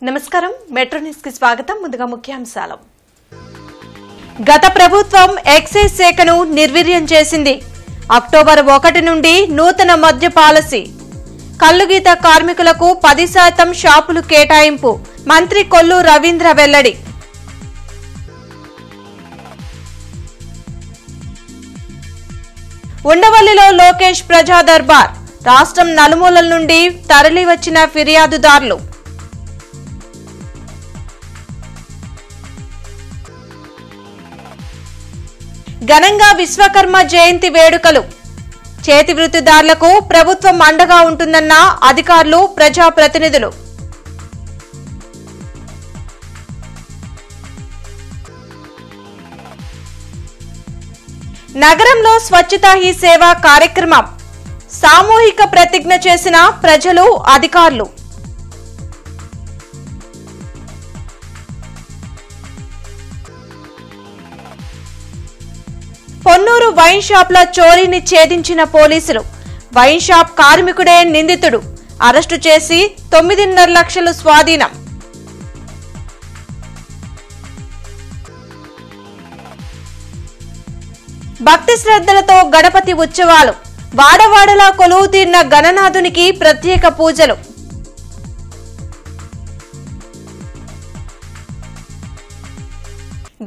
నమస్కారం metro news కి స్వాగతం. ముందుగా ముఖ్యాంశాలు. గత ప్రభుత్వం ఎక్సైజ్ శాఖను నిర్వీర్యం చేసింది. అక్టోబర్ 1 నుండి నూతన మద్య పాలసీ. కల్లుగీత కార్మికులకు 10% షాపులు కేటాయింపు. మంత్రి కొల్లు రవీంద్ర వెల్లడి. ఉండవల్లిలో లోకేష్ ప్రజా దర్బార్. రాష్ట్రం నలుమూలల నుండి తరలివచ్చిన ఫిర్యాదుదారులు. ఘనంగా విశ్వకర్మ జయంతి వేడుకలు. చేతి వృత్తిదారులకు ప్రభుత్వం అండగా ఉంటుందన్న అధికారులు, ప్రజాప్రతినిధులు. నగరంలో స్వచ్ఛతా హీ సేవ కార్యక్రమం. సామూహిక ప్రతిజ్ఞ చేసిన ప్రజలు, అధికారులు. పొన్నూరు వైన్ షాప్ల చోరీని ఛేదించిన పోలీసులు. వైన్ షాప్ కార్మికుడే నిందితుడు. అరెస్టు చేసి 9.5 లక్షలు స్వాధీనం. భక్తి శ్రద్ధలతో గణపతి ఉత్సవాలు. వాడవాడలా కొలువు తీరిన గణనాథునికి ప్రత్యేక పూజలు.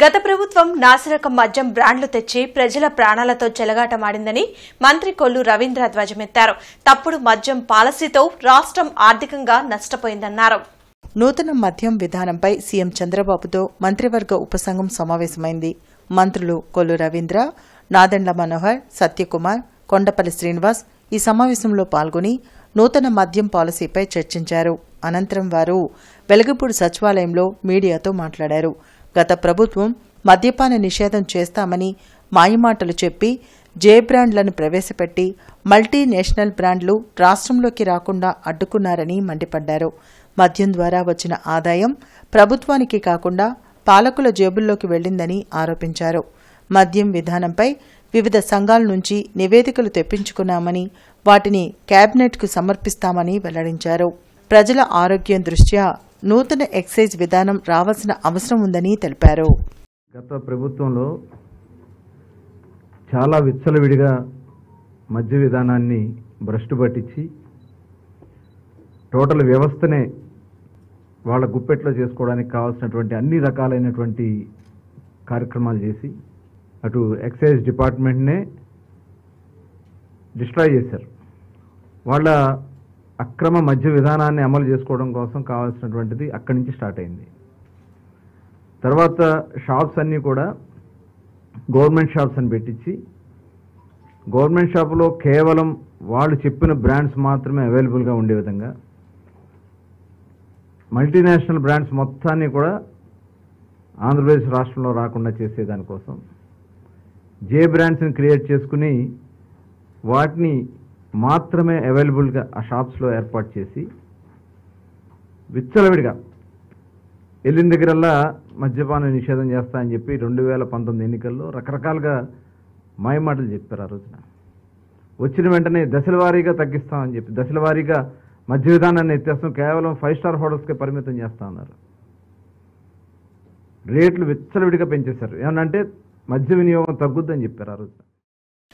గత ప్రభుత్వం నాసిరకం మద్యం బ్రాండ్లు తెచ్చి ప్రజల ప్రాణాలతో చెలగాటమాడిందని మంత్రి కొల్లు రవీంద్ర ధ్వజమెత్తారు. తప్పుడు మద్యం పాలసీతో రాష్ట్రం ఆర్థికంగా నష్టపోయిందన్నారు. నూతన మద్యం విధానంపై సీఎం చంద్రబాబుతో మంత్రివర్గ ఉపసంఘం సమావేశమైంది. మంత్రులు కొల్లు రవీంద్ర, నాదెండ్ల మనోహర్, సత్యకుమార్, కొండపల్లి శ్రీనివాస్ ఈ సమావేశంలో పాల్గొని నూతన మద్యం పాలసీపై చర్చించారు. అనంతరం వారు వెలగపూడి సచివాలయంలో మీడియాతో మాట్లాడారు. గత ప్రభుత్వం మద్యపాన నిషేధం చేస్తామని మాయమాటలు చెప్పి జే బ్రాండ్లను ప్రవేశపెట్టి మల్టీనేషనల్ బ్రాండ్లు రాష్ట్రంలోకి రాకుండా అడ్డుకున్నారని మండిపడ్డారు. మద్యం ద్వారా వచ్చిన ఆదాయం ప్రభుత్వానికి కాకుండా పాలకుల జేబుల్లోకి వెళ్లిందని ఆరోపించారు. మద్యం విధానంపై వివిధ సంఘాల నుంచి నివేదికలు తెప్పించుకున్నామని వాటిని కేబినెట్కు సమర్పిస్తామని వెల్లడించారు. ప్రజల ఆరోగ్యం దృష్ట్యా నూతన ఎక్సైజ్ విధానం రావాల్సిన అవసరం ఉందని తెలిపారు. గత ప్రభుత్వంలో చాలా విచ్చలవిడిగా మద్య విధానాన్ని భ్రష్టు పట్టించి టోటల్ వ్యవస్థనే వాళ్ళ గుప్పెట్లో చేసుకోవడానికి కావాల్సినటువంటి అన్ని రకాలైనటువంటి కార్యక్రమాలు చేసి అటు ఎక్సైజ్ డిపార్ట్మెంట్నే డిస్ట్రాయ్ చేశారు. వాళ్ళ అక్రమ మద్య విధానాన్ని అమలు చేసుకోవడం కోసం కావాల్సినటువంటిది అక్కడి నుంచి స్టార్ట్ అయింది. తర్వాత షాప్స్ అన్నీ కూడా గవర్నమెంట్ షాప్స్ అని పెట్టించి గవర్నమెంట్ షాపులో కేవలం వాళ్ళు చెప్పిన బ్రాండ్స్ మాత్రమే అవైలబుల్గా ఉండే విధంగా మల్టీనేషనల్ బ్రాండ్స్ మొత్తాన్ని కూడా ఆంధ్రప్రదేశ్ రాష్ట్రంలో రాకుండా చేసేదానికోసం జే బ్రాండ్స్ని క్రియేట్ చేసుకుని వాటిని మాత్రమే అవైలబుల్గా ఆ షాప్స్లో ఏర్పాటు చేసి విచ్చలవిడిగా వెళ్ళిన దగ్గరల్లా మద్యపాన నిషేధం చేస్తా అని చెప్పి 2019 ఎన్నికల్లో రకరకాలుగా మాయమాటలు చెప్పారు. ఆ రోజున వచ్చిన వెంటనే దశల వారీగా తగ్గిస్తామని చెప్పి దశల వారీగా మద్య విధానాన్ని ఎత్తేస్తాం, కేవలం 5 స్టార్ హోటల్స్కే పరిమితం చేస్తా ఉన్నారు. రేట్లు విచ్చలవిడిగా పెంచేశారు. ఏమనంటే మద్య వినియోగం తగ్గుద్దని చెప్పారు. ఆ రోజున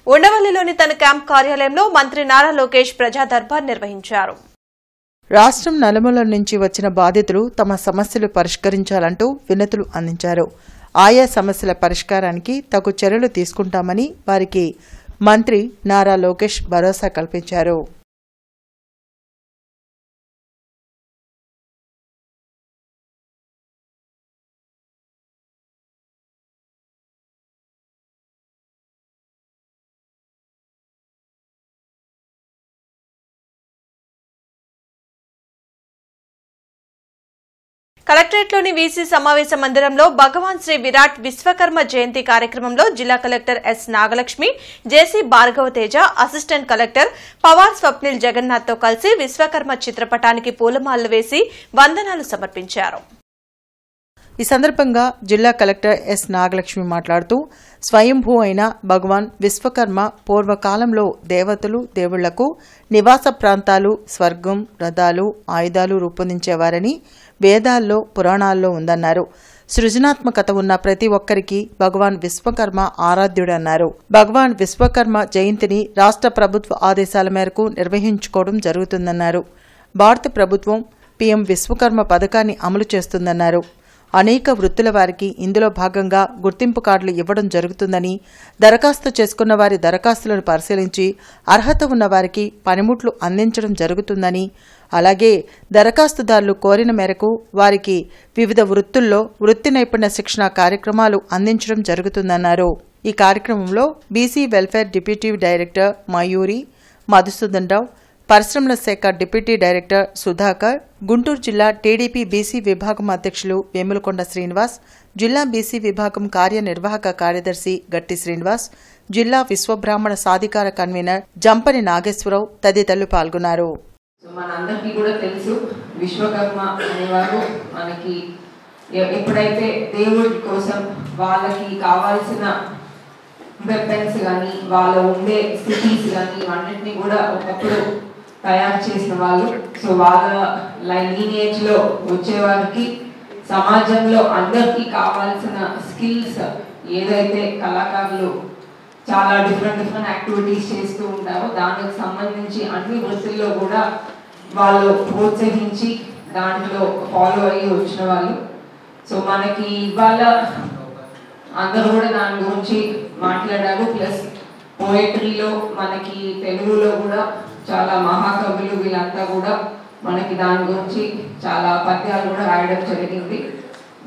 ఉండవల్లిలోని తన క్యాంప్ కార్యాలయంలో మంత్రి నారా లోకేష్ ప్రజా దర్బార్ నిర్వహించారు. రాష్ట్రం నలుమూలల నుంచి వచ్చిన బాధితులు తమ సమస్యలు పరిష్కరించాలంటూ వినతులు అందించారు. ఆయా సమస్యల పరిష్కారానికి తగు చర్యలు తీసుకుంటామని వారికి మంత్రి నారా లోకేష్ భరోసా కల్పించారు. కలెక్టరేట్లోని వీసీ సమావేశ మందిరంలో భగవాన్ శ్రీ విరాట్ విశ్వకర్మ జయంతి కార్యక్రమంలో జిల్లా కలెక్టర్ ఎస్ నాగలక్ష్మి, జేసీ భార్గవతేజ, అసిస్టెంట్ కలెక్టర్ పవార్ స్వప్నిల్ జగన్నాథ్ తో కలిసి విశ్వకర్మ చిత్రపటానికి పూలమాలలు వేసి వందనాలు సమర్పించారు. ఈ సందర్భంగా జిల్లా కలెక్టర్ ఎస్ నాగలక్ష్మి మాట్లాడుతూ స్వయంభూ అయిన భగవాన్ విశ్వకర్మ పూర్వకాలంలో దేవతలు దేవుళ్లకు నివాస ప్రాంతాలు, స్వర్గం, రథాలు, ఆయుధాలు రూపొందించేవారని, వేదాల్లో పురాణాల్లో ఉందన్నారు. సృజనాత్మకత ఉన్న ప్రతి ఒక్కరికి భగవాన్ విశ్వకర్మ ఆరాధ్యుడన్నారు. భగవాన్ విశ్వకర్మ జయంతిని రాష్ట్ర ప్రభుత్వ ఆదేశాల మేరకు నిర్వహించుకోవడం జరుగుతుందన్నారు. భారత ప్రభుత్వం పీఎం విశ్వకర్మ పథకాన్ని అమలు చేస్తుందన్నారు. అనేక వృత్తుల వారికి ఇందులో భాగంగా గుర్తింపు కార్డులు ఇవ్వడం జరుగుతుందని, దరఖాస్తు చేసుకున్న వారి దరఖాస్తులను పరిశీలించి అర్హత ఉన్న వారికి పనిముట్లు అందించడం జరుగుతుందని, అలాగే దరఖాస్తుదారులు కోరిన మేరకు వారికి వివిధ వృత్తుల్లో వృత్తి నైపుణ్య శిక్షణ కార్యక్రమాలు అందించడం జరుగుతుందన్నారు. ఈ కార్యక్రమంలో BC welfare deputy director Mayuri, Madhusudan Rao, పరిశ్రమల శాఖ డిప్యూటీ డైరెక్టర్ సుధాకర్, గుంటూరు జిల్లా టీడీపీ బీసీ విభాగం అధ్యక్షులు వేములకొండ శ్రీనివాస్, జిల్లా బీసీ విభాగం కార్యనిర్వాహక కార్యదర్శి గట్టి శ్రీనివాస్, జిల్లా విశ్వబ్రాహ్మణ సాధికార కన్వీనర్ జంపని నాగేశ్వరరావు తదితరులు పాల్గొన్నారు. మనందరికీ కూడా తెలుసు, విశ్వకర్మ అనేవారు మనకి ఎప్పుడైతే దేవుడి కోసం వాళ్ళకి కావాల్సిన వెపన్స్ కానీ వాళ్ళ ఉండే సిటీస్ కానీ ఇవన్నిటిని కూడా ఒకప్పుడు తయారు చేసిన వాళ్ళు. సో వాళ్ళ లీనియేజ్ లో వచ్చే వారికి సమాజంలో అందరికీ కావాల్సిన స్కిల్స్ ఏదైతే కళాకారులు చాలా డిఫరెంట్ యాక్టివిటీస్ చేస్తూ ఉంటారో దానికి సంబంధించి అన్ని వృత్తుల్లో కూడా వాళ్ళు ప్రోత్సహించి దాంట్లో ఫాలో అయ్యి వచ్చిన వాళ్ళు. సో మనకి ఇవాళ అందరూ కూడా దాని గురించి మాట్లాడారు. ప్లస్ పోయట్రీలో మనకి తెలుగులో కూడా చాలా మహాకవులు వీళ్ళంతా కూడా మనకి దాని గురించి చాలా పద్యాలు కూడా రాయడం జరిగింది.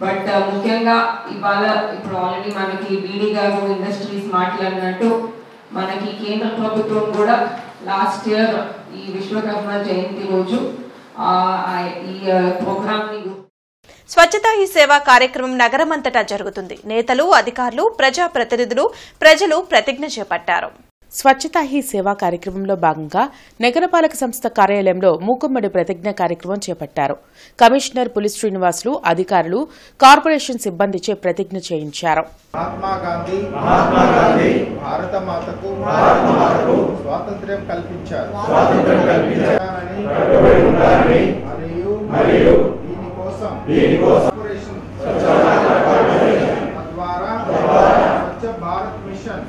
బట్ ముఖ్యంగా ఇవాళ ఇప్పుడు ఆల్రెడీ మనకి బీడీ గారు ఇండస్ట్రీస్ మాట్లాడినట్టు మనకి కేంద్ర ప్రభుత్వం కూడా లాస్ట్ ఇయర్ ఈ విశ్వకర్మ జయంతి రోజు ఈ ప్రోగ్రామ్ ని స్వచ్ఛతా హీ సేవ కార్యక్రమం నగరమంతటా జరుగుతుంది. నేతలు, అధికారులు, ప్రజాప్రతినిధులు, ప్రజలు ప్రతిజ్ఞ చేపట్టారు. స్వచ్ఛతా హీ సేవా కార్యక్రమంలో భాగంగా నగరపాలక సంస్థ కార్యాలయంలో మూకుమ్మడి ప్రతిజ్ఞ కార్యక్రమం చేపట్టారు. కమిషనర్ పులి శ్రీనివాసులు, అధికారులు, కార్పొరేషన్ సిబ్బందిచే ప్రతిజ్ఞ చేయించారు. మహాత్మా గాంధీ భారత మాతకు స్వాతంత్ర్యం కల్పించారు మరియు దీనికోసం ద్వారా స్వచ్ఛ భారత్ మిషన్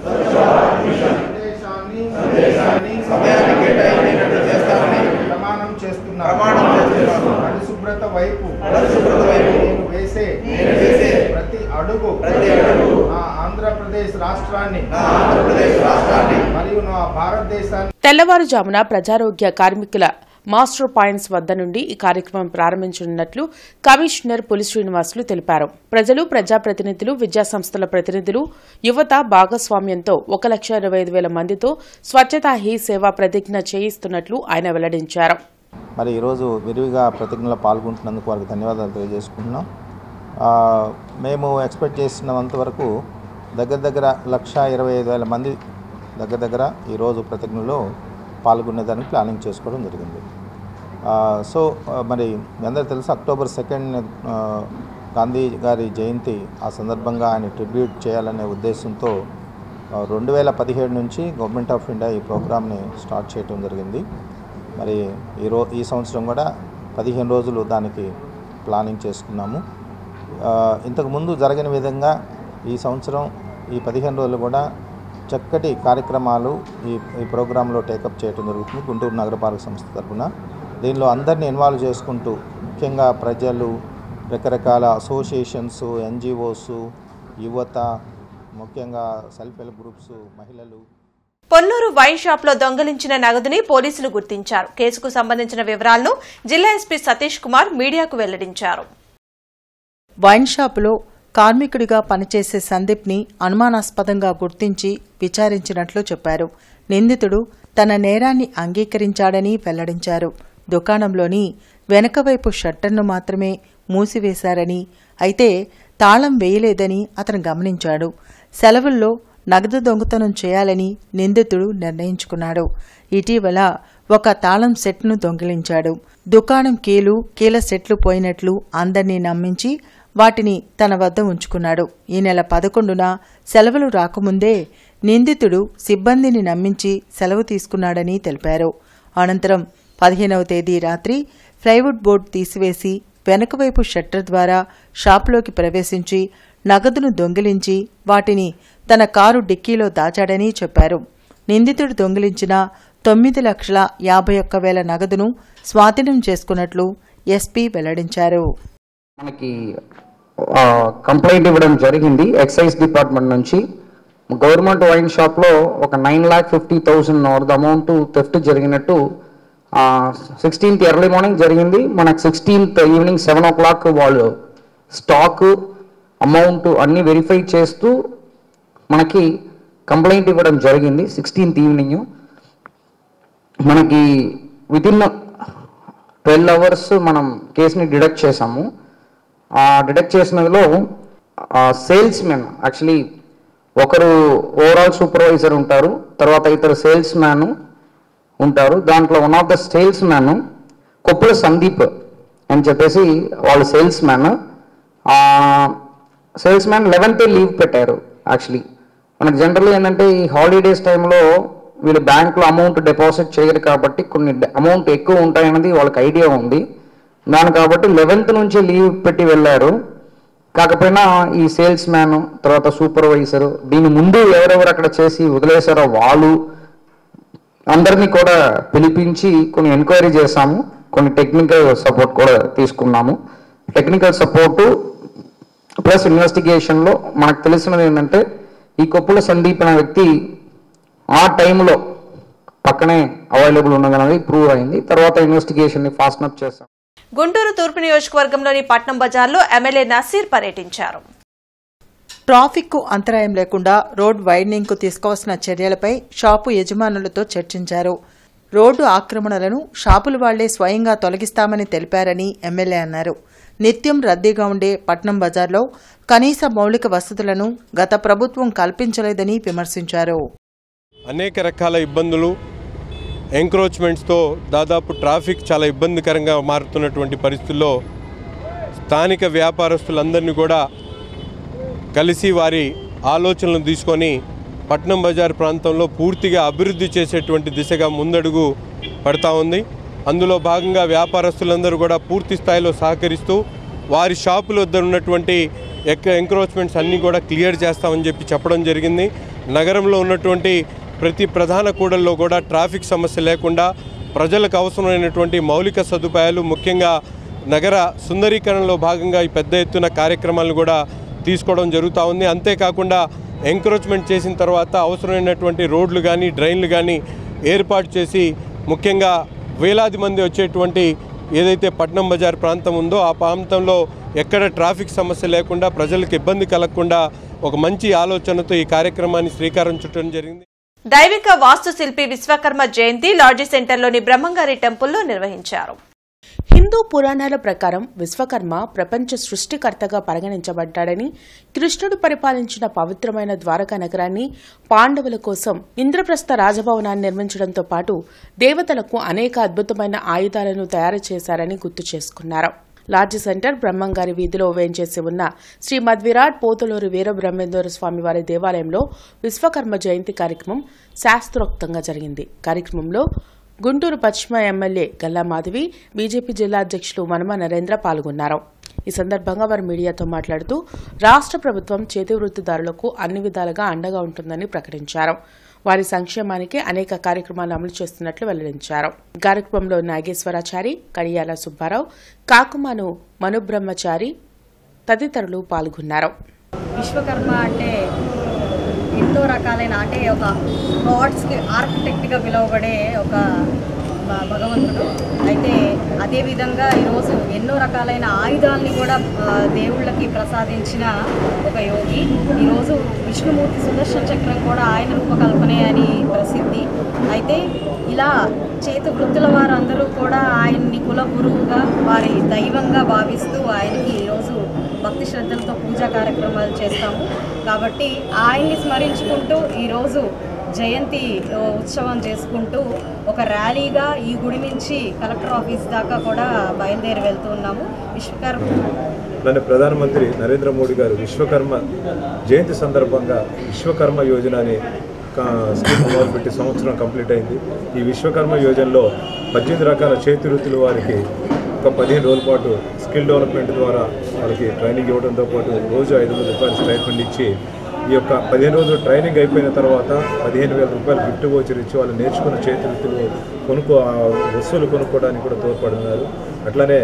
ప్రమాణం చేస్తున్నారు. పరిశుభ్రత వైపు నేను వేసే ప్రతి అడుగు నా ఆంధ్రప్రదేశ్ రాష్ట్రాన్ని మరియు నా భారతదేశాన్ని. తెల్లవారుజామున ప్రజారోగ్య కార్మికుల మాస్టర్ పాయింట్స్ వద్ద నుండి ఈ కార్యక్రమం ప్రారంభించనున్నట్లు కమిషనర్ పులి శ్రీనివాసులు తెలిపారు. ప్రజలు, ప్రజాప్రతినిధులు, విద్యాసంస్థల ప్రతినిధులు, యువత భాగస్వామ్యంతో 1,25,000 మందితో స్వచ్ఛతా హీ సేవ ప్రతిజ్ఞ చేయిస్తున్నట్లు ఆయన వెల్లడించారు. మరి ఈరోజు విరివిగా ప్రతిజ్ఞలో పాల్గొంటున్నందుకు వారికి ధన్యవాదాలు తెలియజేసుకుంటున్నాం. మేము ఎక్స్పెక్ట్ చేసినంత వరకు దగ్గర 1,25,000 మంది దగ్గర ఈరోజు ప్రతిజ్ఞలో పాల్గొనేదానికి ప్లానింగ్ చేసుకోవడం జరిగింది. సో మరి మీ అందరూ తెలుసు, అక్టోబర్ 2 గాంధీ గారి జయంతి. ఆ సందర్భంగా ఆయన ట్రిబ్యూట్ చేయాలనే ఉద్దేశంతో 2017 నుంచి గవర్నమెంట్ ఆఫ్ ఇండియా ఈ ప్రోగ్రామ్ని స్టార్ట్ చేయడం జరిగింది. మరి ఈ సంవత్సరం కూడా 15 రోజులు దానికి ప్లానింగ్ చేసుకున్నాము. ఇంతకుముందు జరగని విధంగా ఈ సంవత్సరం ఈ 15 రోజులు కూడా చక్కటి కార్యక్రమాలు ఈ ప్రోగ్రాంలో టేకప్ చేయడం జరుగుతుంది గుంటూరు నగరపాలక సంస్థ తరఫున. దీనిలో అందరినీ ఇన్వాల్వ్ చేసుకుంటూ ముఖ్యంగా ప్రజలు, రకరకాల అసోసియేషన్స్, ఎన్జిఓస్, యువత, ముఖ్యంగా సెల్ఫ్ హెల్ప్ గ్రూప్స్, మహిళలు. పొన్నూరు వైన్ షాప్ లో దొంగిలించిన నగదుని పోలీసులు గుర్తించారు. కేసుకు సంబంధించిన వివరాలను జిల్లా ఎస్పీ సతీష్ కుమార్ మీడియాకు వెల్లడించారు. వైన్ షాపులో కార్మికుడిగా పనిచేసే సందీప్ని అనుమానాస్పదంగా గుర్తించి విచారించినట్లు చెప్పారు. నిందితుడు తన నేరాన్ని అంగీకరించాడని వెల్లడించారు. దుకాణంలోని వెనకవైపు షట్టర్ను మాత్రమే మూసివేశారని, అయితే తాళం వేయలేదని అతను గమనించాడు. సెలవుల్లో నగదు దొంగతనం చేయాలని నిందితుడు నిర్ణయించుకున్నాడు. ఇటీవల ఒక తాళం సెట్ను దొంగిలించాడు. దుకాణం కీల సెట్లు పోయినట్లు అందర్నీ నమ్మించి వాటిని తన వద్ద ఉంచుకున్నాడు. ఈ నెల 11న సెలవులు రాకముందే నిందితుడు సిబ్బందిని నమ్మించి సెలవు తీసుకున్నాడని తెలిపారు. అనంతరం 15వ తేదీ రాత్రి ప్లైవుడ్ బోర్డు తీసివేసి వెనుకవైపు షట్టర్ ద్వారా షాపులోకి ప్రవేశించి నగదును దొంగిలించి వాటిని తన కారు డిక్కీలో దాచాడని చెప్పారు. నిందితుడు దొంగిలించిన 9,51,000 నగదును స్వాధీనం చేసుకున్నట్లు ఎస్పీ వెల్లడించారు. మనకి కంప్లైంట్ ఇవ్వడం జరిగింది ఎక్సైజ్ డిపార్ట్మెంట్ నుంచి. గవర్నమెంట్ వైన్ షాప్లో ఒక 9,50,000 వర్త్ అమౌంట్ థెఫ్ట్ జరిగినట్టు 16th ఎర్లీ మార్నింగ్ జరిగింది. మనకు 16th ఈవినింగ్ 7 o'clock వాళ్ళు స్టాక్ అమౌంట్ అన్నీ వెరిఫై చేస్తూ మనకి కంప్లైంట్ ఇవ్వడం జరిగింది. 16th ఈవినింగ్ మనకి వితిన్ 12 hours మనం కేసుని డిడక్ట్ చేసాము. డిడక్ట్ చేసినదిలో సేల్స్ మెన్ యాక్చువల్లీ ఒకరు ఓవరాల్ సూపర్వైజర్ ఉంటారు, తర్వాత ఇద్దరు సేల్స్ మ్యాన్ ఉంటారు. దాంట్లో one of the sales man Koppula Sandeep అని చెప్పేసి వాళ్ళు సేల్స్ మ్యాన్ 11th లీవ్ పెట్టారు. యాక్చువల్లీ మనకు జనరల్లీ ఏంటంటే ఈ హాలిడేస్ టైంలో వీళ్ళు బ్యాంకులో అమౌంట్ డిపాజిట్ చేయరు కాబట్టి కొన్ని అమౌంట్ ఎక్కువ ఉంటాయన్నది వాళ్ళకి ఐడియా ఉంది. దాని కాబట్టి 11th నుంచి లీవ్ పెట్టి వెళ్ళారు. కాకపోయినా ఈ సేల్స్ మ్యాన్ తర్వాత సూపర్వైజర్ దీని ముందు ఎవరెవరు అక్కడ చేసి వదిలేశారో వాళ్ళు అందరినీ కూడా పిలిపించి కొన్ని ఎంక్వైరీ చేశాము. కొన్ని టెక్నికల్ సపోర్ట్ కూడా తీసుకున్నాము. టెక్నికల్ సపోర్టు ప్లస్ ఇన్వెస్టిగేషన్లో మనకు తెలిసినది ఏంటంటే ఈ కొప్పుల సందీప్ అనే వ్యక్తి ఆ టైంలో పక్కనే అవైలబుల్ ఉన్నదన్నది ప్రూవ్ అయింది. తర్వాత ఇన్వెస్టిగేషన్ని ఫాస్ట్ అప్ చేశాం. గుంటూరు తూర్పు నియోజకవర్గంలోని పట్నం బజార్లో ఎమ్మెల్యే నసీర్ పర్యటించారు. ట్రాఫిక్కు అంతరాయం లేకుండా రోడ్ వైడనింగ్కు తీసుకోవాల్సిన చర్యలపై షాపు యజమానులతో చర్చించారు. రోడ్డు ఆక్రమణలను షాపుల వాళ్లే స్వయంగా తొలగిస్తామని తెలిపారని ఎమ్మెల్యే అన్నారు. నిత్యం రద్దీగా ఉండే పట్నం బజార్లో కనీస మౌలిక వసతులను గత ప్రభుత్వం కల్పించలేదని విమర్శించారు. అనేక రకాల ఇబ్బందులు, ఎంక్రోచ్మెంట్స్తో దాదాపు ట్రాఫిక్ చాలా ఇబ్బందికరంగా మారుతున్నటువంటి పరిస్థితుల్లో స్థానిక వ్యాపారస్తులందరినీ కూడా కలిసి వారి ఆలోచనలను తీసుకొని పట్నం బజార్ ప్రాంతంలో పూర్తిగా అభివృద్ధి చేసేటువంటి దిశగా ముందడుగు పడతా ఉంది. అందులో భాగంగా వ్యాపారస్తులందరూ కూడా పూర్తి స్థాయిలో సహకరిస్తూ వారి షాపుల వద్ద ఉన్నటువంటి ఎంక్రోచ్మెంట్స్ అన్నీ కూడా క్లియర్ చేస్తామని చెప్పడం జరిగింది. నగరంలో ఉన్నటువంటి ప్రతి ప్రధాన కూడల్లో కూడా ట్రాఫిక్ సమస్య లేకుండా ప్రజలకు అవసరమైనటువంటి మౌలిక సదుపాయాలు, ముఖ్యంగా నగర సుందరీకరణలో భాగంగా ఈ పెద్ద ఎత్తున కార్యక్రమాలను కూడా తీసుకోవడం జరుగుతూ ఉంది. అంతేకాకుండా ఎంక్రోచ్మెంట్ చేసిన తర్వాత అవసరమైనటువంటి రోడ్లు కానీ డ్రైన్లు కానీ ఏర్పాటు చేసి ముఖ్యంగా వేలాది మంది వచ్చేటువంటి ఏదైతే పట్నం బజార్ ప్రాంతం ఉందో ఆ ప్రాంతంలో ఎక్కడ ట్రాఫిక్ సమస్య లేకుండా ప్రజలకు ఇబ్బంది కలగకుండా ఒక మంచి ఆలోచనతో ఈ కార్యక్రమాన్ని శ్రీకారం చుట్టడం జరిగింది. దైవిక వాస్తుశిల్పి విశ్వకర్మ జయంతి లాడ్జీ సెంటర్లోని బ్రహ్మంగారి టెంపుల్లో నిర్వహించారు. హిందూ పురాణాల ప్రకారం విశ్వకర్మ ప్రపంచ సృష్టికర్తగా పరిగణించబడ్డాడని, కృష్ణుడు పరిపాలించిన పవిత్రమైన ద్వారకా నగరాన్ని పాండవుల కోసం ఇంద్రప్రస్థ రాజభవనాన్ని నిర్మించడంతో పాటు దేవతలకు అనేక అద్భుతమైన ఆయుధాలను తయారు చేశారని గుర్తు చేసుకున్నారు. లాడ్జీ సెంటర్ బ్రహ్మంగారి వీధిలో వేంచేసి ఉన్న శ్రీ మద్విరాట్ పోతులూరు వీరబ్రహ్మేంద్ర స్వామి వారి దేవాలయంలో విశ్వకర్మ జయంతి కార్యక్రమం శాస్త్రోక్తంగా జరిగింది. కార్యక్రమంలో గుంటూరు పశ్చిమ ఎమ్మెల్యే గల్లా మాధవి, బీజేపీ జిల్లా అధ్యక్షులు మనమ నరేంద్ర పాల్గొన్నారు. ఈ సందర్భంగా వారు మీడియాతో మాట్లాడుతూ రాష్ట్ర ప్రభుత్వం చేతి వృత్తిదారులకు అన్ని విధాలుగా అండగా ఉంటుందని ప్రకటించారు. వారి సంక్షేమానికి అనేక కార్యక్రమాలు అమలు చేస్తున్నట్లు వెల్లడించారు. కార్యక్రమంలో నాగేశ్వరాచారి, కడియాల సుబ్బారావు, కాకుమాను మనుబ్రహ్మచారి తదితరులు పాల్గొన్నారు. విశ్వకర్మ అంటే ఎంతో రకాలైన అంటే ఒక గాడ్స్కి ఆర్కిటెక్ట్గా పిలువబడే ఒక భగవంతుడు. అయితే అదేవిధంగా ఈరోజు ఎన్నో రకాలైన ఆయుధాలని కూడా దేవుళ్ళకి ప్రసాదించిన ఒక యోగి. ఈరోజు విష్ణుమూర్తి సుదర్శన చక్రం కూడా ఆయన రూపకల్పనే అని ప్రసిద్ధి. అయితే ఇలా చేతి వృత్తుల వారందరూ కూడా ఆయన్ని కుల గురువుగా వారి దైవంగా భావిస్తూ ఆయనకి ఈరోజు భక్తి శ్రద్ధలతో పూజా కార్యక్రమాలు చేస్తాము. కాబట్టి ఆయన్ని స్మరించుకుంటూ ఈరోజు జయంతి ఉత్సవం చేసుకుంటూ ఒక ర్యాలీగా ఈ గుడి నుంచి కలెక్టర్ ఆఫీస్ దాకా కూడా బయలుదేరి వెళ్తూ ఉన్నాము. విశ్వకర్మ ప్రధానమంత్రి నరేంద్ర మోడీ గారు విశ్వకర్మ జయంతి సందర్భంగా విశ్వకర్మ యోజన అనే స్కీమ్ మొదలుపెట్టి సంవత్సరం కంప్లీట్ అయింది. ఈ విశ్వకర్మ యోజనలో 18 రకాల చేతి వృత్తుల వారికి ఒక 15 రోజుల పాటు స్కిల్ డెవలప్మెంట్ ద్వారా వాళ్ళకి ట్రైనింగ్ ఇవ్వడంతో పాటు రోజు 500 రూపాయలు స్టైఫండ్ ఇచ్చి ఈ యొక్క 15 రోజులు ట్రైనింగ్ అయిపోయిన తర్వాత 15,000 రూపాయలు గిఫ్ట్ వోచర్ ఇచ్చి వాళ్ళు నేర్చుకున్న చేతివృత్తులు వస్తువులు కొనుక్కోవడానికి కూడా తోడ్పడుతున్నారు. అట్లానే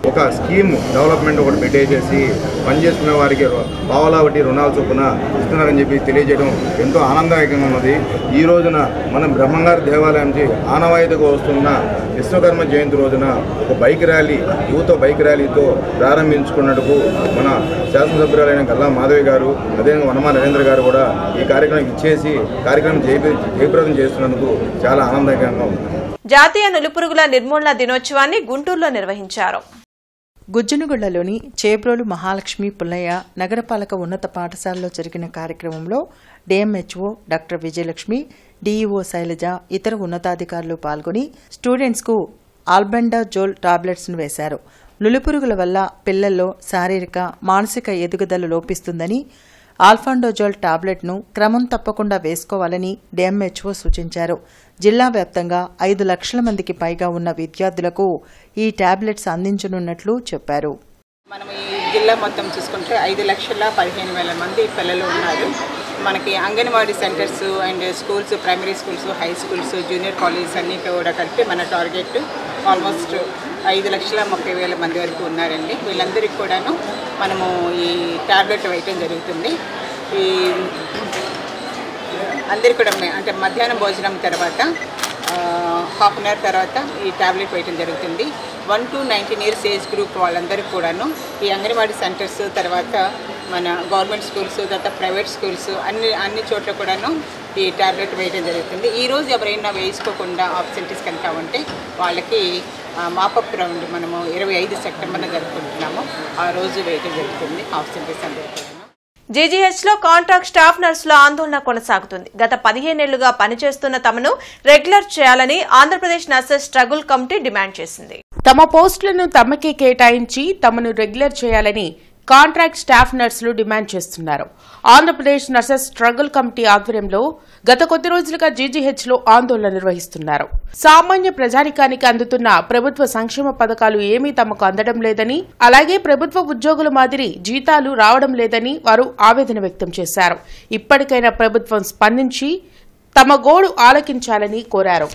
ఒక స్కీమ్ డెవలప్మెంట్ ఒకటి పెట్టేసేసి పనిచేసుకునే వారికి పావలా వడ్డీ రుణాల చొప్పున ఇస్తున్నారని చెప్పి తెలియజేయడం ఎంతో ఆనందదాయకంగా ఉన్నది. ఈ రోజున మనం బ్రహ్మంగారి దేవాలయం నుంచి ఆనవాయితీగా వస్తున్న విశ్వకర్మ జయంతి రోజున ఒక బైక్ ర్యాలీ యువత బైక్ ర్యాలీతో ప్రారంభించుకున్నట్టుకు మన శాసనసభ్యురాలైన గల్లా మాధవి గారు అదేవిధంగా వనమా నరేంద్ర గారు కూడా ఈ కార్యక్రమం ఇచ్చేసి కార్యక్రమం జయప్రదం చేస్తున్నందుకు చాలా ఆనందదాయకంగా ఉంది. జాతీయ నులిపురుగుల నిర్మూలన దినోత్సవాన్ని గుంటూరులో నిర్వహించారు. గుజ్జనగుళ్లలోని చేబ్రోలు మహాలక్ష్మి పుల్లయ్య నగరపాలక ఉన్నత పాఠశాలలో జరిగిన కార్యక్రమంలో DMHO doctor Vijayalakshmi, DEO Shailaja, ఇతర ఉన్నతాధికారులు పాల్గొని స్టూడెంట్స్కు ఆల్బెండాజోల్ టాబ్లెట్స్ను వేశారు. నులిపురుగుల వల్ల పిల్లల్లో శారీరక, మానసిక ఎదుగుదల లోపిస్తుందని ఆల్ఫాండోజోల్ టాబ్లెట్ను క్రమం తప్పకుండా వేసుకోవాలని డిఎంహెచ్ఓ సూచించారు. జిల్లా వ్యాప్తంగా 5 లక్షల మందికి పైగా ఉన్న విద్యార్థులకు ఈ టాబ్లెట్స్ అందించనున్నట్లు చెప్పారు. మనం ఈ జిల్లా మొత్తం చూసుకుంటే 5,15,000 మంది పిల్లలు ఉన్నారు. మనకి anganwadi centres and schools, primary schools, high schools, junior colleges అన్నీ కూడా కలిపి మన టార్గెట్ ఆల్మోస్ట్ 5,30,000 మంది వరకు ఉన్నారండి. వీళ్ళందరికీ కూడాను మనము ఈ టాబ్లెట్ వేయటం జరుగుతుంది. ఈ అందరికీ కూడా అంటే మధ్యాహ్నం భోజనం తర్వాత హాఫ్ అన్ అవర్ తర్వాత ఈ టాబ్లెట్ వేయటం జరుగుతుంది. 1 to 19 years ఏజ్ గ్రూప్ వాళ్ళందరికీ కూడాను ఈ అంగన్వాడీ సెంటర్స్, తర్వాత మన గవర్నమెంట్ స్కూల్స్, తర్వాత ప్రైవేట్ స్కూల్స్ అన్ని చోట్ల కూడాను ఈ టాబ్లెట్ వేయడం జరుగుతుంది. ఈరోజు ఎవరైనా వేసుకోకుండా ఆబ్సెంటీస్ కనుక ఉంటే వాళ్ళకి మాపప్ రౌండ్ మనము 25 సెప్టెంబర్న జరుపుకుంటున్నాము. ఆ రోజు వేయడం జరుగుతుంది ఆబ్సెంటీస్ అందరికీ. జీజీహెచ్లో కాంట్రాక్ట్ స్టాఫ్ నర్సుల ఆందోళన కొనసాగుతుంది. గత 15 ఏళ్లుగా పనిచేస్తున్న తమను రెగ్యులర్ చేయాలని Andhra Pradesh nurses struggle committee demand చేసింది. తమ పోస్టులను తమకే కేటాయించి తమను రెగ్యులర్ చేయాలని కాంట్రాక్ట్ స్టాఫ్ నర్సులు డిమాండ్ చేస్తున్నారు. ఆంధ్రప్రదేశ్ నర్సెస్ స్ట్రగుల్ కమిటీ ఆధ్వర్యంలో గత కొద్ది రోజులుగా జీజీహెచ్లో ఆందోళన నిర్వహిస్తున్నారు. సామాన్య ప్రజానికానికి అందుతున్న ప్రభుత్వ సంక్షేమ పథకాలు ఏమీ తమకు అందడం లేదని, అలాగే ప్రభుత్వ ఉద్యోగుల మాదిరి జీతాలు రావడం లేదని వారు ఆవేదన వ్యక్తం చేశారు. ఇప్పటికైనా ప్రభుత్వం స్పందించి తమ గోడు ఆలకించాలని కోరారు.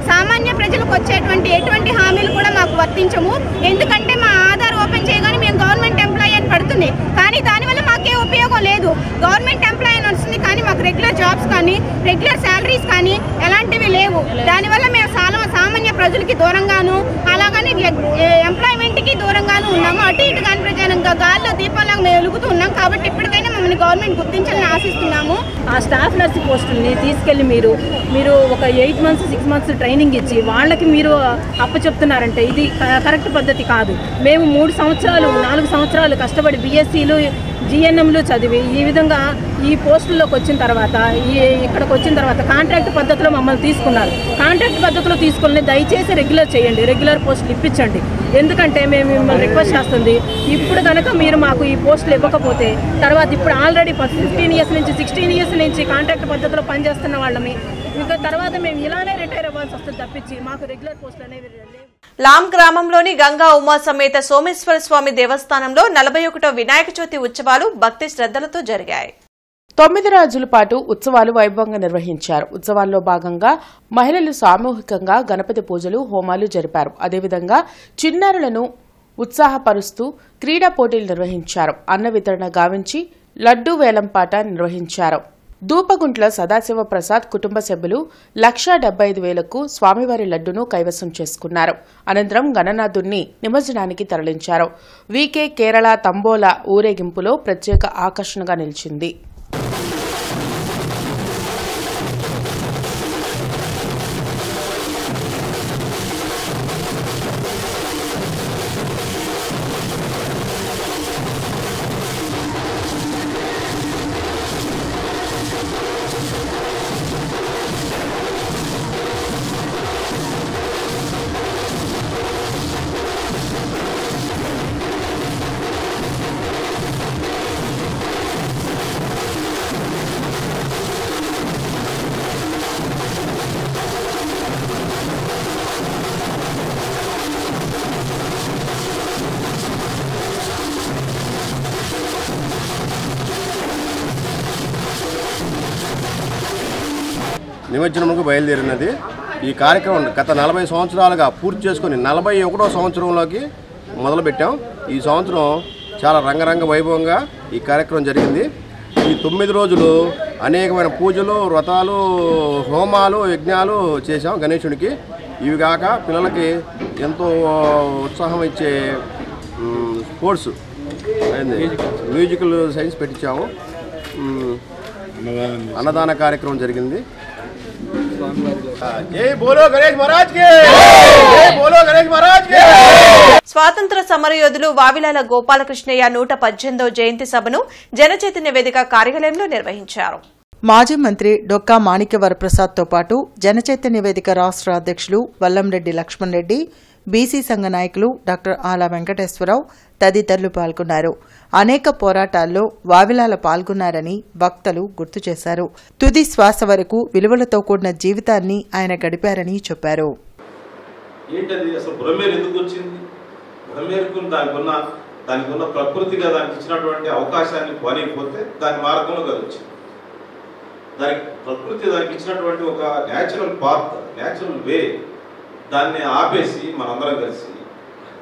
సామాన్య ప్రజలకు వచ్చేటువంటి ఎటువంటి హామీలు కూడా మాకు వర్తించము. ఎందుకంటే మా ఆధార్ ఓపెన్ చేయగానే మేము గవర్నమెంట్ ఎంప్లాయీ అని పడుతుంది, కానీ దానివల్ల మాకే ఉపయోగం లేదు. గవర్నమెంట్ ఎంప్లాయీ అని వస్తుంది కానీ మాకు రెగ్యులర్ జాబ్స్ కానీ రెగ్యులర్ శాలరీస్ కానీ ఎలాంటివి లేవు. దానివల్ల మేము సామాన్య ప్రజలకి దూరంగాను, అలాగని ఎంప్లాయ్మెంట్కి దూరంగాను ఉన్నాము. అటు ఇటు కాని ప్రజానంగా గాల్లో దీపాలకు మేము వెలుగుతూ ఉన్నాం. కాబట్టి ఇప్పటికైనా మమ్మల్ని గవర్నమెంట్ గుర్తించాలని ఆశిస్తున్నాము. ఆ స్టాఫ్ నర్స్ పోస్టుల్ని తీసుకెళ్లి మీరు ఒక 8 months 6 months ట్రైనింగ్ ఇచ్చి వాళ్ళకి మీరు అప్పచెప్తున్నారంటే ఇది కరెక్ట్ పద్ధతి కాదు. మేము 3 సంవత్సరాలు 4 సంవత్సరాలు కష్టపడి బీఎస్సీలు జీఎన్ఎంలు చదివి ఈ విధంగా ఈ పోస్టుల్లోకి వచ్చిన తర్వాత ఇక్కడికి వచ్చిన తర్వాత కాంట్రాక్ట్ పద్ధతిలో మమ్మల్ని తీసుకున్నారు. కాంట్రాక్ట్ పద్ధతిలో తీసుకుని దయచేసి రెగ్యులర్ చేయండి, రెగ్యులర్ పోస్టులు ఇప్పించండి. ఎందుకంటే మేము మిమ్మల్ని రిక్వెస్ట్ చేస్తుంది, ఇప్పుడు కనుక మీరు మాకు ఈ పోస్టులు ఇవ్వకపోతే తర్వాత ఇప్పుడు ఆల్రెడీ 15 years నుంచి 16 years నుంచి కాంట్రాక్ట్ పద్ధతిలో పనిచేస్తున్న వాళ్ళని ఇంకా తర్వాత మేము ఇలానే రిటైర్ అవ్వాల్సి వస్తుంది తప్పించి మాకు రెగ్యులర్ పోస్టులు అనేవి లేవు. లాం గ్రామంలోని గంగా ఉమా సమేత సోమేశ్వర స్వామి దేవస్థానంలో 41వ వినాయక చవితి ఉత్సవాలు భక్తి శ్రద్ధలతో జరిగాయి. 9 రోజుల పాటు ఉత్సవాలు వైభవంగా నిర్వహించారు. ఉత్సవాల్లో భాగంగా మహిళలు సామూహికంగా గణపతి పూజలు, హోమాలు జరిపారు. అదేవిధంగా చిన్నారులను ఉత్సాహపరుస్తూ క్రీడా పోటీలు నిర్వహించారు. అన్న వితరణ గావించి లడ్డూ వేలంపాట నిర్వహించారు. దూపగుంట్ల సదాశివ ప్రసాద్ కుటుంబ సభ్యులు 1,75,000కు స్వామివారి లడ్డును కైవసం చేసుకున్నారు. అనంతరం గణనాథుణ్ణి నిమజ్జనానికి తరలించారు. వీకే కేరళ తంబోలా ఊరేగింపులో ప్రత్యేక ఆకర్షణగా నిలిచింది. నిమజ్జనంకు బయలుదేరినది. ఈ కార్యక్రమం గత 40 సంవత్సరాలుగా పూర్తి చేసుకుని 41వ సంవత్సరంలోకి మొదలుపెట్టాం. ఈ సంవత్సరం చాలా రంగరంగ వైభవంగా ఈ కార్యక్రమం జరిగింది. ఈ 9 రోజులు అనేకమైన పూజలు, వ్రతాలు, హోమాలు, యజ్ఞాలు చేశాం గణేశునికి. ఇవి కాక పిల్లలకి ఎంతో ఉత్సాహం ఇచ్చే స్పోర్ట్స్ మ్యూజికల్ సైన్స్ పెట్టించాము. అన్నదాన కార్యక్రమం జరిగింది. జై బోలో గణేష్ మహారాజ్ కి, జై బోలో గణేష్ మహారాజ్ కి. స్వాతంత్ర సమరయోధులు వావిలాల గోపాలకృష్ణయ్య 118వ జయంతి సభను జనచైతన్య వేదిక కార్యాలయంలో నిర్వహించారు. మాజీ మంత్రి డొక్కా మాణిక్య వరప్రసాద్తో పాటు జనచైతన్య వేదిక రాష్ట్ర అధ్యక్షులు వల్లంరెడ్డి లక్ష్మణ్ రెడ్డి, బీసీ సంఘ నాయకులు డాక్టర్ ఆలా వెంకటేశ్వరరావు తదితరులు పాల్గొన్నారు. అనేక పోరాటాల్లో వావిలాల పాల్గొన్నారని వక్తలు గుర్తు చేశారు. తుది శ్వాస వరకు విలువలతో కూడిన జీవితాన్ని ఆయన గడిపారని చెప్పారు. ఏంటది అసలు బుడమేరు ఎందుకు వచ్చింది? బుడమేరుకు దానికి ఉన్న ప్రకృతిగా దానికి ఇచ్చినటువంటి అవకాశాన్ని పోనీకపోతే దాని మార్గంలో అది వచ్చింది. దానికి ప్రకృతి దానికి ఇచ్చినటువంటి ఒక న్యాచురల్ పాత్, న్యాచురల్ వే, దాన్ని ఆపేసి మనందరం కలిసి,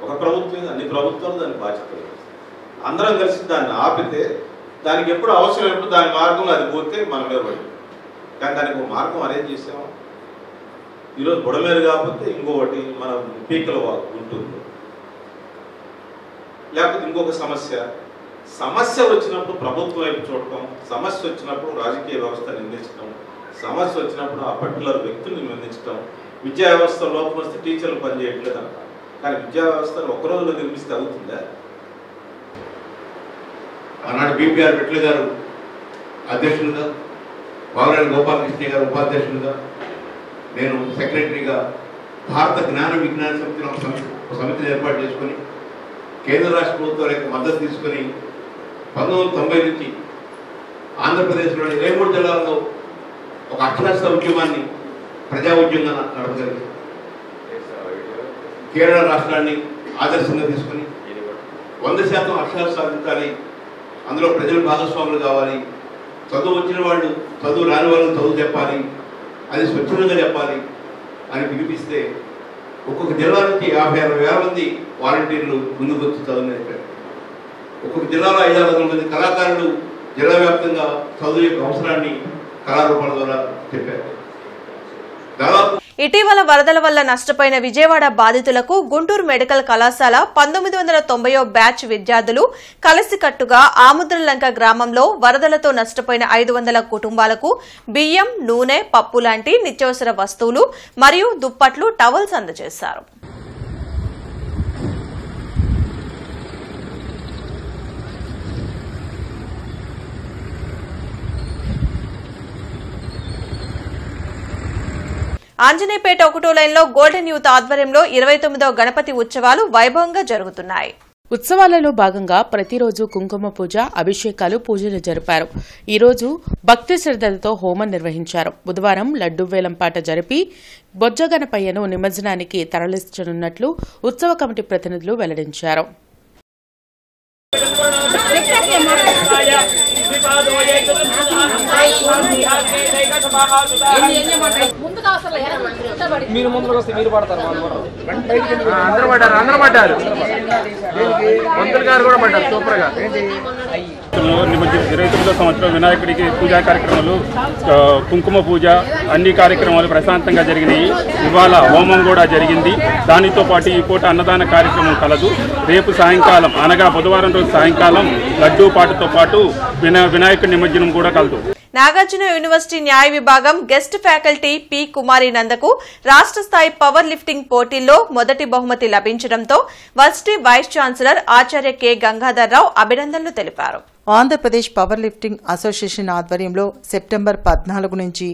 ఒక ప్రభుత్వం అన్ని ప్రభుత్వాలు దాని బాధ్యత అందరం కలిసి దాన్ని ఆపితే దానికి ఎప్పుడు అవసరం ఎప్పుడు దాని మార్గంలో అది పోతే మనం నిలబడి. కానీ దానికి ఒక మార్గం అరేంజ్ చేసాము. ఈరోజు బుడమేరు కాకపోతే ఇంకొకటి మన పీకల ఉంటుంది, లేకపోతే ఇంకొక సమస్య వచ్చినప్పుడు ప్రభుత్వం వైపు చూడటం, సమస్య వచ్చినప్పుడు రాజకీయ వ్యవస్థ నిందించడం, సమస్య వచ్చినప్పుడు ఆ పర్టికులర్ వ్యక్తుల్ని నిందించడం. విద్యా వ్యవస్థ లోపం వస్తే టీచర్లు పనిచేయట్లేదు అంట. కానీ విద్యా వ్యవస్థను ఒక్క రోజులో నిర్మిస్తే అవుతుందా? ఆనాడు బీపీఆర్ విట్ల గారు అధ్యక్షులుగా, వావిలాల గోపాలకృష్ణ గారు ఉపాధ్యక్షులుగా, నేను సెక్రటరీగా భారత జ్ఞాన విజ్ఞాన సమితిని ఏర్పాటు చేసుకుని కేంద్ర రాష్ట్ర ప్రభుత్వాల యొక్క మద్దతు తీసుకుని 1990 నుంచి ఆంధ్రప్రదేశ్లోని 23 జిల్లాల్లో ఒక అక్షరాస్యత ఉద్యమాన్ని ప్రజా ఉద్యమంగా నడపగలిగింది. కేరళ రాష్ట్రాన్ని ఆదర్శంగా తీసుకుని 100% అక్షరాలు సాధించాలి, అందులో ప్రజలు భాగస్వాములు కావాలి, చదువు వచ్చిన వాళ్ళు చదువు రాని వాళ్ళని చదువు చెప్పాలి, అది స్వచ్ఛందంగా చెప్పాలి అని పిలిపిస్తే ఒక్కొక్క జిల్లా నుంచి 50-60 మంది వాలంటీర్లు ముందుకు వచ్చి చదువు నేర్పారు. ఒక్కొక్క జిల్లాలో 500 మంది కళాకారులు జిల్లా వ్యాప్తంగా చదువు యొక్క అవసరాన్ని కళారూపాల ద్వారా చెప్పారు. ఇటీవల వరదల వల్ల నష్టపోయిన విజయవాడ బాధితులకు గుంటూరు మెడికల్ కళాశాల 1990 బ్యాచ్ విద్యార్థులు కలిసికట్టుగా ఆముద్రలంక గ్రామంలో వరదలతో నష్టపోయిన 500 కుటుంబాలకు బియ్యం, నూనె, పప్పు లాంటి నిత్యావసర వస్తువులు మరియు దుప్పట్లు, టవల్స్ అందజేశారు. ఆంజనేయపేట 1వ లైన్లో గోల్డెన్ యూత్ ఆధ్వర్యంలో 29వ గణపతి ఉత్సవాలు వైభవంగా జరుగుతున్నాయి. ఉత్సవాలలో భాగంగా ప్రతిరోజు కుంకుమ పూజ, అభిషేకాలు, పూజలు జరిపారు. ఈ రోజు భక్తి శ్రద్ధలతో హోమం నిర్వహించారు. బుధవారం లడ్డూ వేలంపాట జరిపి బొజ్జగణపయ్యను నిమజ్జనానికి తరలించనున్నట్లు ఉత్సవ కమిటీ ప్రతినిధులు వెల్లడించారు. మీరు ముందుకు వస్తే మీరు పడతారు, అందరూ పడ్డారు. మంత్రులు గారు కూడా పడ్డారు సూపర్ గా. 29వ సంవత్సరం వినాయకుడికి పూజా కార్యక్రమాలు, కుంకుమ పూజ, అన్ని కార్యక్రమాలు ప్రశాంతంగా జరిగినాయి. ఇవాళ హోమం కూడా జరిగింది. దానితో పాటు ఈ పూట అన్నదాన కార్యక్రమం కలదు. రేపు సాయంకాలం అనగా బుధవారం రోజు సాయంకాలం లడ్డూ పాటతో పాటు వినాయకుడి నిమజ్జనం కూడా కలదు. నాగార్జున యూనివర్సిటీ న్యాయ విభాగం గెస్ట్ ఫ్యాకల్టీ పి కుమారి నందకు రాష్ట్ర స్థాయి పవర్ లిఫ్టింగ్ పోటీల్లో మొదటి బహుమతి లభించడంతో వర్సిటీ వైస్ ఛాన్సలర్ ఆచార్య కె గంగాధర్రావు అభినందనలు తెలిపారు. ఆంధ్రప్రదేశ్ పవర్ లిఫ్టింగ్ అసోసియేషన్ ఆధ్వర్యంలో సెప్టెంబర్ 14 నుంచి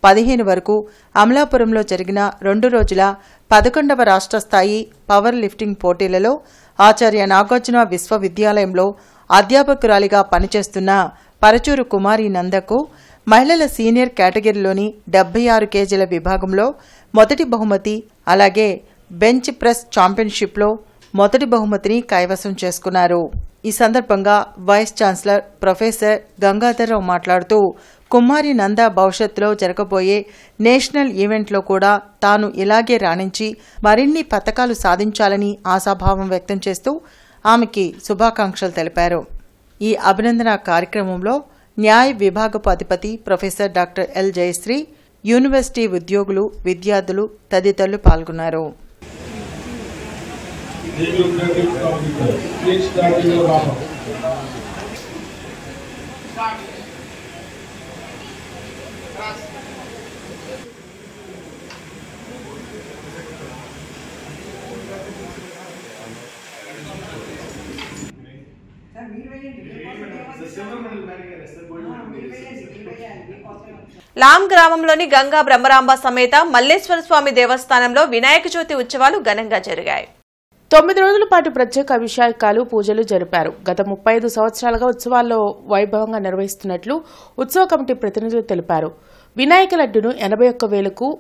15 వరకు అమలాపురంలో జరిగిన 2 రోజుల 11వ రాష్ట్ర స్థాయి పవర్ లిఫ్టింగ్ పోటీలలో ఆచార్య నాగార్జున విశ్వవిద్యాలయంలో అధ్యాపకురాలిగా పనిచేస్తున్న పరచూరు కుమారి నందకు మహిళల సీనియర్ కేటగిరీలోని 76 కేజీల విభాగంలో మొదటి బహుమతి, అలాగే బెంచ్ ప్రెస్ ఛాంపియన్షిప్లో మొదటి బహుమతిని కైవసం చేసుకున్నారు. ఈ సందర్భంగా వైస్ ఛాన్సలర్ ప్రొఫెసర్ గంగాధర్రావు మాట్లాడుతూ కుమారి నంద భవిష్యత్తులో జరగబోయే నేషనల్ ఈవెంట్లో కూడా తాను ఇలాగే రాణించి మరిన్ని పతకాలు సాధించాలని ఆశాభావం వ్యక్తం చేస్తూ ఆమెకి శుభాకాంక్షలు తెలిపారు. ఈ అభినందన కార్యక్రమంలో న్యాయ విభాగపు అధిపతి professor doctor L Jayasree, university ఉద్యోగులు, విద్యార్థులు తదితరులు పాల్గొన్నారు. లాం గ్రామంలోని గంగా బ్రహ్మరాంబ సమేత మల్లేశ్వర స్వామి దేవస్థానంలో వినాయక చవితి ఉత్సవాలు ఘనంగా జరిగాయి. 9 రోజుల పాటు ప్రత్యేక అభిషేకాలు, పూజలు జరిపారు. గత 35 సంవత్సరాలుగా ఉత్సవాల్లో వైభవంగా నిర్వహిస్తున్నట్లు ఉత్సవ కమిటీ ప్రతినిధులు తెలిపారు. వినాయక లడ్డును 81,000కు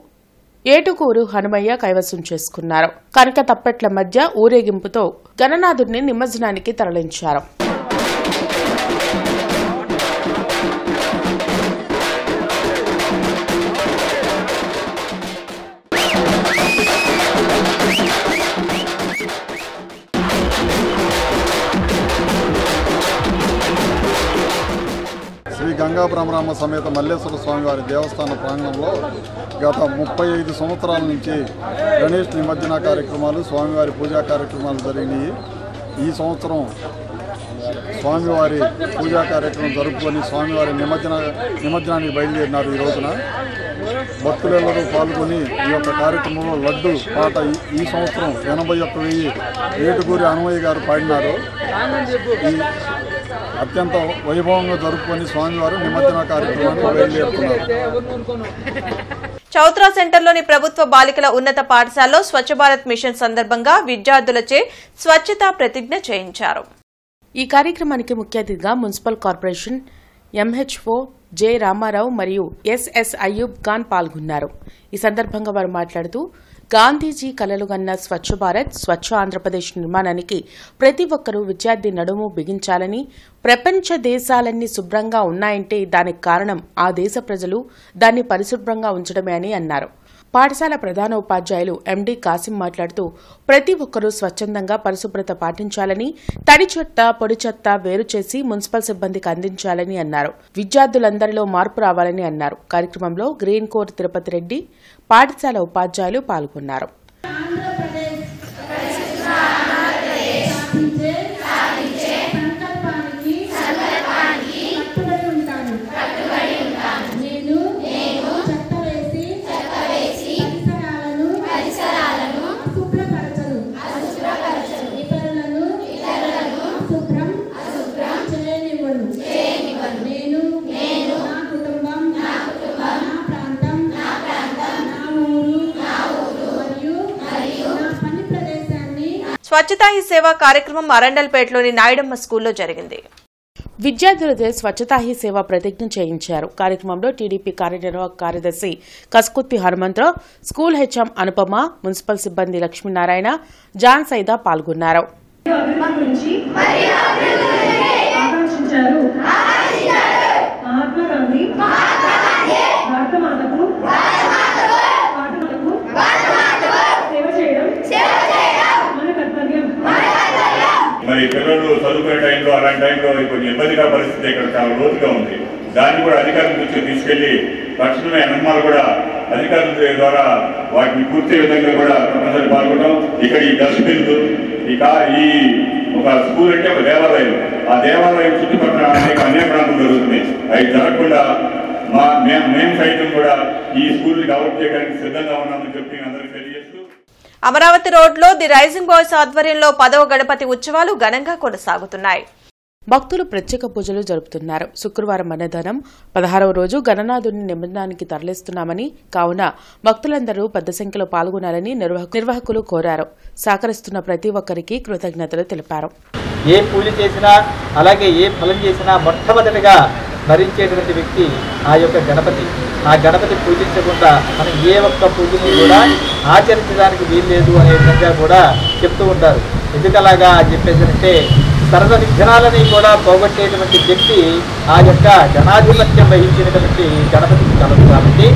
ఏటుకూరు హనుమయ్య కైవసం చేసుకున్నారు. కనక తప్పెట్ల మధ్య ఊరేగింపుతో గణనాథుడిని నిమజ్జనానికి తరలించారు. శ్రీ గంగా బ్రహ్మరాంబ సమేత మల్లేశ్వర స్వామివారి దేవస్థాన ప్రాంగణంలో గత 35 సంవత్సరాల నుంచి గణేష్ నిమజ్జన కార్యక్రమాలు, స్వామివారి పూజా కార్యక్రమాలు జరిగినాయి. ఈ సంవత్సరం స్వామివారి పూజా కార్యక్రమం జరుపుకొని స్వామివారి నిమజ్జనానికి బయలుదేరినారు. ఈ రోజున భక్తులెల్లరూ పాల్గొని ఈ యొక్క కార్యక్రమంలో లడ్డు పాట ఈ సంవత్సరం 81,000 ఏటుకూరి హనుమయ్య గారు పాడినారు. ఈ అత్యంత వైభవంగా జరుపుకొని స్వామివారు నిమజ్జన కార్యక్రమాన్ని బయలుదేరుతున్నారు. చౌత్రా సెంటర్లోని ప్రభుత్వ బాలికల ఉన్నత పాఠశాలలో స్వచ్ఛ భారత్ మిషన్ సందర్భంగా విద్యార్థులచే స్వచ్ఛతా ప్రతిజ్ఞ చేయించారు. ఈ కార్యక్రమానికి ముఖ్య అతిథిగా municipal corporation MHO J Ramarao మరియు ఎస్ఎస్ అయ్యూబ్ ఖాన్ పాల్గొన్నారు. ఈ సందర్భంగా వారు మాట్లాడుతూ గాంధీజీ కలలుగన్న స్వచ్ఛ భారత్, స్వచ్ఛ ఆంధ్రప్రదేశ్ నిర్మాణానికి ప్రతి ఒక్కరూ విద్యార్థి నడుము బిగించాలని, ప్రపంచ దేశాలన్నీ శుభ్రంగా ఉన్నాయంటే దానికి కారణం ఆ దేశ ప్రజలు దాన్ని పరిశుభ్రంగా ఉంచడమే అని అన్నారు. పాఠశాల ప్రధాన ఉపాధ్యాయులు ఎండి కాసిం మాట్లాడుతూ ప్రతి ఒక్కరూ స్వచ్ఛందంగా పరిశుభ్రత పాటించాలని, తడి చెత్త, పొడి చెత్త వేరు చేసి మున్సిపల్ సిబ్బందికి అందించాలని అన్నారు. విద్యార్థులందరిలో మార్పు రావాలని అన్నారు. కార్యక్రమంలో గ్రీన్ కోర్ తిరుపతి రెడ్డి, పాఠశాల ఉపాధ్యాయులు పాల్గొన్నారు. స్వచ్ఛతా హీ సేవ కార్యక్రమం అరండల్పేటలోని నాయుడమ్మ స్కూల్లో జరిగింది. విద్యార్థులతో స్వచ్ఛతా హీ సేవ ప్రతిజ్ఞ చేయించారు. కార్యక్రమంలో టీడీపీ కార్యనిర్వాహక కార్యదర్శి Kaskutti Hanumantharao, school HM Anupama, municipal సిబ్బంది లక్ష్మీనారాయణ, జాన్ సైదా పాల్గొన్నారు. మరి పిల్లలు చదువుకునే టైంలో అలాంటి టైంలో కొంచెం ఇబ్బందిగా పరిస్థితి ఇక్కడ చాలా లోతుగా ఉంది. దాన్ని కూడా అధికారుల దృష్టికి తీసుకెళ్లి తక్షణమే అనుమానాలు కూడా అధికారుల ద్వారా వాటిని పూర్తి విధంగా కూడా తప్పనిసరి పాల్గొనడం. ఇక్కడ ఈ డస్ట్బిన్లు ఈ ఒక స్కూల్ అంటే ఒక దేవాలయం, ఆ దేవాలయం చుట్టుపక్కల అనేక ప్రాంతం జరుగుతుంది. అవి జరగకుండా మేము సైతం కూడా ఈ స్కూల్ని డెవలప్ చేయడానికి సిద్ధంగా ఉన్నామని చెప్పి అందరికీ తెలియజేస్తూ అమరావతి రోడ్లో ది రైజింగ్ బాయ్స్ ఆధ్వర్యంలో 10వ గణపతి ఉత్సవాలు ఘనంగా కొనసాగుతున్నాయి. భక్తులు ప్రత్యేక పూజలు జరుపుతున్నారు. శుక్రవారం అన్నదానం 16వ రోజు గణనాథుడిని నిమజ్జనానికి తరలిస్తున్నామని, కావున భక్తులందరూ పెద్ద సంఖ్యలో పాల్గొనాలని నిర్వాహకులు కోరారు. సహకరిస్తున్న ప్రతి ఒక్కరికి కృతజ్ఞతలు తెలిపారు. ఏ పూజ చేసినా అలాగే ఏ ఫలం చేసినా మొట్టమొదటిగా స్మరించేటువంటి వ్యక్తి ఆ యొక్క గణపతి. ఆ గణపతి పూజించకుండా మనం ఏ ఒక్క పూజని కూడా ఆచరించడానికి వీల్లేదు అనే విధంగా కూడా చెప్తూ ఉంటారు. ఎందుకలాగా అని చెప్పేసి అంటే సర్వ విఘ్నాలని కూడా పోగొట్టేటువంటి వ్యక్తి ఆ యొక్క గణాధిపత్యం వహించినటువంటి గణపతికి కలదు. కాబట్టి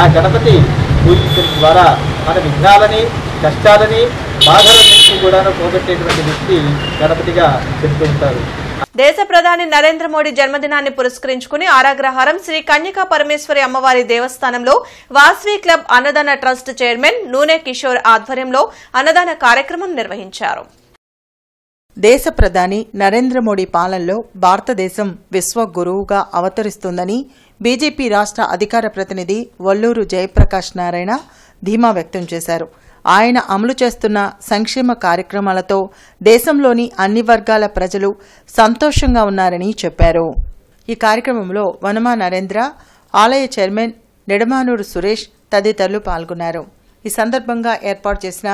ఆ గణపతి పూజించడం ద్వారా మన విఘ్నాలని, కష్టాలని, బాధలన్నింటినీ కూడా పోగొట్టేటువంటి వ్యక్తి గణపతిగా చెప్తూ ఉంటారు. దేశ ప్రధాని నరేంద్ర మోడీ జన్మదినాన్ని పురస్కరించుకుని ఆరాగ్రహారం శ్రీ కన్యకా పరమేశ్వరి అమ్మవారి దేవస్థానంలో వాస్వి క్లబ్ అన్నదాన ట్రస్ట్ చైర్మన్ నూనె కిషోర్ ఆధ్వర్యంలో అన్నదాన కార్యక్రమం నిర్వహించారు. దేశ ప్రధాని నరేంద్ర మోడీ పాలనలో భారతదేశం విశ్వ గురువుగా అవతరిస్తుందని బీజేపీ రాష్ట్ర అధికార ప్రతినిధి వల్లూరు జయప్రకాష్ నారాయణ ధీమా వ్యక్తం చేశారు. ఆయన అమలు చేస్తున్న సంక్షేమ కార్యక్రమాలతో దేశంలోని అన్ని వర్గాల ప్రజలు సంతోషంగా ఉన్నారని చెప్పారు. ఈ కార్యక్రమంలో వనమా నరేంద్ర, ఆలయ చైర్మన్ నిడమానూరు సురేష్ తదితరులు పాల్గొన్నారు. ఈ సందర్భంగా ఏర్పాటు చేసిన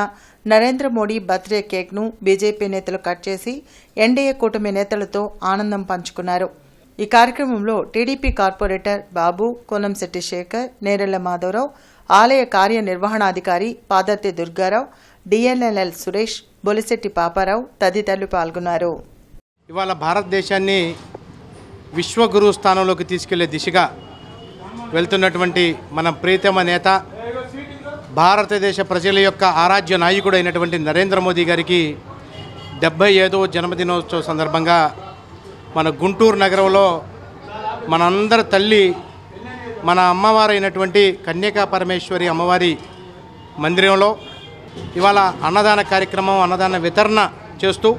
నరేంద్ర మోడీ బర్త్డే కేక్ను బీజేపీ నేతలు కట్ చేసి ఎన్డీఏ కూటమి నేతలతో ఆనందం పంచుకున్నారు. ఈ కార్యక్రమంలో టీడీపీ కార్పొరేటర్ బాబు, కోనంశెట్టి శేఖర్, నేరెళ్ల మాధవరావు, ఆలయ కార్యనిర్వహణాధికారి పాదర్తి దుర్గారావు, డిఎల్ఎల్ఎల్ సురేష్, బొలిశెట్టి పాపారావు తదితరులు పాల్గొన్నారు. ఇవాళ భారతదేశాన్ని విశ్వగురు స్థానంలోకి తీసుకెళ్లే దిశగా వెళ్తున్నటువంటి మన ప్రియతమ నేత, భారతదేశ ప్రజల యొక్క ఆరాధ్య నాయకుడు అయినటువంటి నరేంద్ర మోదీ గారికి 75వ జన్మదినోత్సవ సందర్భంగా మన గుంటూరు నగరంలో మనందరి తల్లి, మన అమ్మవారైనటువంటి కన్యకా పరమేశ్వరి అమ్మవారి మందిరంలో ఇవాళ అన్నదాన కార్యక్రమం, అన్నదాన వితరణ చేస్తూ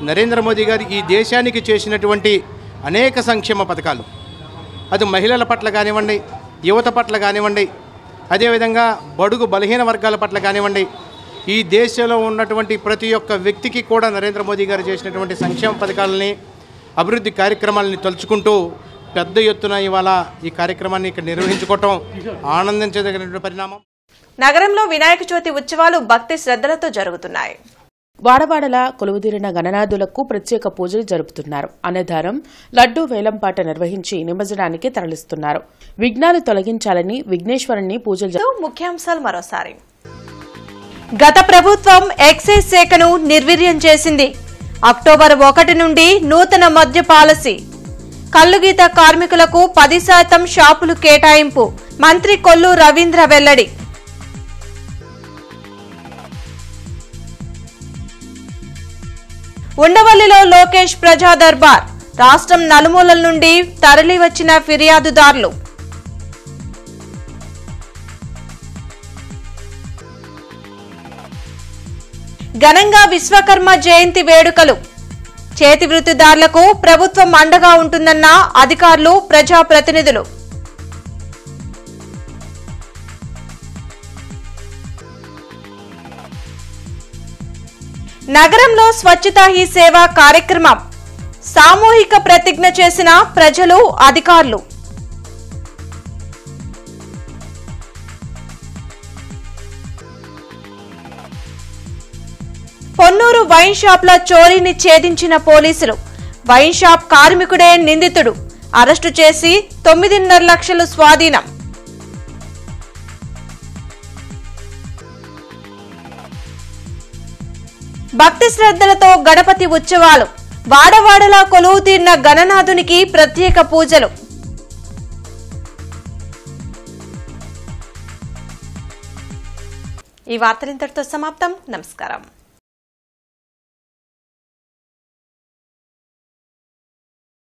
నరేంద్ర మోదీ గారు ఈ దేశానికి చేసినటువంటి అనేక సంక్షేమ పథకాలు, అది మహిళల పట్ల కానివ్వండి, యువత పట్ల కానివ్వండి, అదేవిధంగా బడుగు బలహీన వర్గాల పట్ల కానివ్వండి, ఈ దేశంలో ఉన్నటువంటి ప్రతి ఒక్క వ్యక్తికి కూడా నరేంద్ర మోదీ గారు చేసినటువంటి సంక్షేమ పథకాలని, అభివృద్ధి కార్యక్రమాలని తలుచుకుంటూ పెద్ద ఎత్తున ఇవాళ ఈ కార్యక్రమాన్ని ఇక్కడ నిర్వహించుకోవటం ఆనందించదగినటువంటి పరిణామం. నగరంలో వినాయక చవితి ఉత్సవాలు భక్తి శ్రద్ధలతో జరుగుతున్నాయి. వాడవాడలా కొలువుదీరిన గణనాథులకు ప్రత్యేక పూజలు జరుపుతున్నారు. అన్నదానం, లడ్డూ వేలంపాట నిర్వహించి నిమజ్జనానికి తరలిస్తున్నారు. విఘ్నాలు తొలగించాలని విఘ్నేశ్వరుని పూజలు. ముఖ్యాంశాలు మరోసారి. గత ప్రభుత్వం ఎక్సైజ్ శాఖను నిర్వీర్యం చేసింది. అక్టోబర్ 1 నుండి నూతన మద్య పాలసీ. కల్లుగీత కార్మికులకు 10% షాపులు కేటాయింపు. మంత్రి కొల్లు రవీంద్ర వెల్లడి. ఉండవల్లిలో లోకేష్ ప్రజా దర్బార్. రాష్ట్రం నలుమూలల నుండి తరలివచ్చిన ఫిర్యాదుదారులు. ఘనంగా విశ్వకర్మ జయంతి వేడుకలు. చేతి వృత్తిదారులకు ప్రభుత్వం అండగా ఉంటుందన్న అధికారులు, ప్రజాప్రతినిధులు. నగరంలో స్వచ్ఛతా హీ సేవ కార్యక్రమం. సామూహిక ప్రతిజ్ఞ చేసిన ప్రజలు, అధికారులు. పొన్నూరు వైన్ షాప్ల చోరీని ఛేదించిన పోలీసులు. వైన్ షాప్ కార్మికుడే నిందితుడు. అరెస్టు చేసి 9.5 లక్షలు స్వాధీనం. భక్తి శ్రద్ధలతో గణపతి ఉత్సవాలు. వాడవాడలా కొలువు తీరిన గణనాథునికి ప్రత్యేక పూజలు. ఈ వార్తలు ఇంతటితో సమాప్తం. నమస్కారం.